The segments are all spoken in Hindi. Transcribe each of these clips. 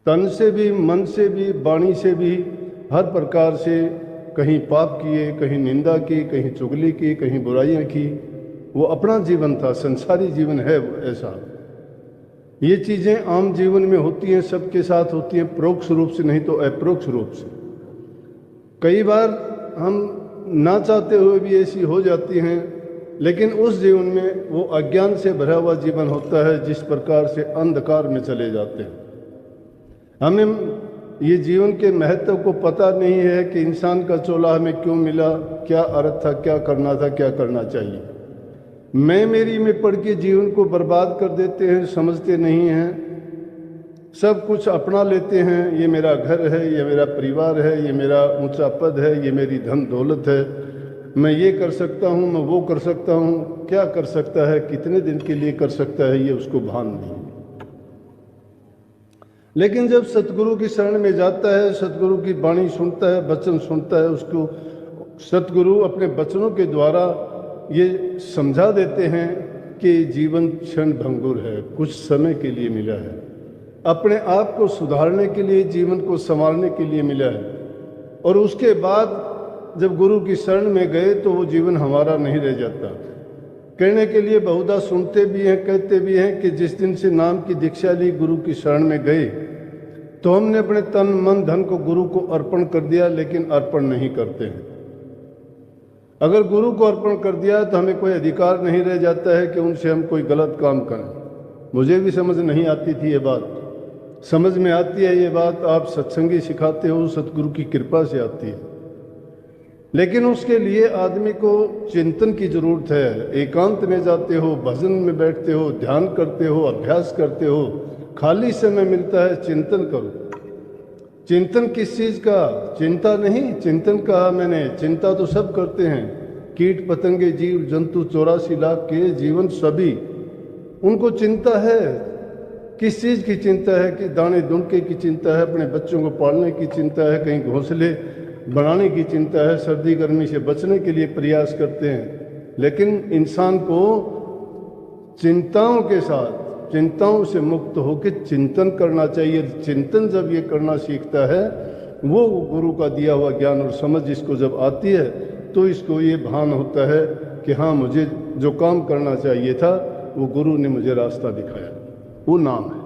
तन से भी, मन से भी, वाणी से भी, हर प्रकार से कहीं पाप किए, कहीं निंदा की, कहीं चुगली की, कहीं बुराइयां की। वो अपना जीवन था, संसारी जीवन है वो ऐसा। ये चीज़ें आम जीवन में होती हैं, सबके साथ होती हैं, परोक्ष रूप से नहीं तो अप्रोक्ष रूप से। कई बार हम ना चाहते हुए भी ऐसी हो जाती हैं, लेकिन उस जीवन में वो अज्ञान से भरा हुआ जीवन होता है, जिस प्रकार से अंधकार में चले जाते हैं। हमें ये जीवन के महत्व को पता नहीं है कि इंसान का चोला हमें क्यों मिला, क्या अर्थ था, क्या करना था, क्या करना चाहिए। मैं मेरी में पढ़ के जीवन को बर्बाद कर देते हैं, समझते नहीं हैं, सब कुछ अपना लेते हैं। ये मेरा घर है, ये मेरा परिवार है, ये मेरा ऊंचा पद है, ये मेरी धन दौलत है, मैं ये कर सकता हूँ, मैं वो कर सकता हूँ। क्या कर सकता है, कितने दिन के लिए कर सकता है, ये उसको भान नहीं। लेकिन जब सतगुरु की शरण में जाता है, सतगुरु की वाणी सुनता है, वचन सुनता है, उसको सतगुरु अपने वचनों के द्वारा ये समझा देते हैं कि जीवन क्षण भंगुर है, कुछ समय के लिए मिला है, अपने आप को सुधारने के लिए, जीवन को संवारने के लिए मिला है। और उसके बाद जब गुरु की शरण में गए तो वो जीवन हमारा नहीं रह जाता। कहने के लिए बहुधा सुनते भी हैं, कहते भी हैं कि जिस दिन से नाम की दीक्षा ली, गुरु की शरण में गए, तो हमने अपने तन मन धन को गुरु को अर्पण कर दिया, लेकिन अर्पण नहीं करते हैं। अगर गुरु को अर्पण कर दिया तो हमें कोई अधिकार नहीं रह जाता है कि उनसे हम कोई गलत काम करें। मुझे भी समझ नहीं आती थी ये बात, समझ में आती है ये बात, आप सत्संगी सिखाते हो, सतगुरु की कृपा से आती है। लेकिन उसके लिए आदमी को चिंतन की जरूरत है। एकांत में जाते हो, भजन में बैठते हो, ध्यान करते हो, अभ्यास करते हो, खाली समय मिलता है, चिंतन करो। चिंतन किस चीज का? चिंता नहीं, चिंतन कहा मैंने, चिंता तो सब करते हैं, कीट पतंगे जीव जंतु 84 लाख के जीवन सभी, उनको चिंता है। किस चीज की चिंता है? कि दाने दुनके की चिंता है, अपने बच्चों को पालने की चिंता है, कहीं घोंसले बनाने की चिंता है, सर्दी गर्मी से बचने के लिए प्रयास करते हैं। लेकिन इंसान को चिंताओं के साथ, चिंताओं से मुक्त होकर चिंतन करना चाहिए। चिंतन जब ये करना सीखता है, वो गुरु का दिया हुआ ज्ञान और समझ इसको जब आती है, तो इसको ये भान होता है कि हाँ, मुझे जो काम करना चाहिए था वो गुरु ने मुझे रास्ता दिखाया, वो नाम है।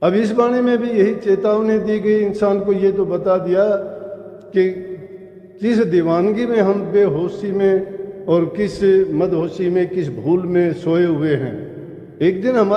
अब इस बारे में भी यही चेतावनी दी गई, इंसान को ये तो बता दिया कि किस दीवानगी में हम बेहोशी में और किस मदहोशी में, किस भूल में सोए हुए हैं। एक दिन हमारे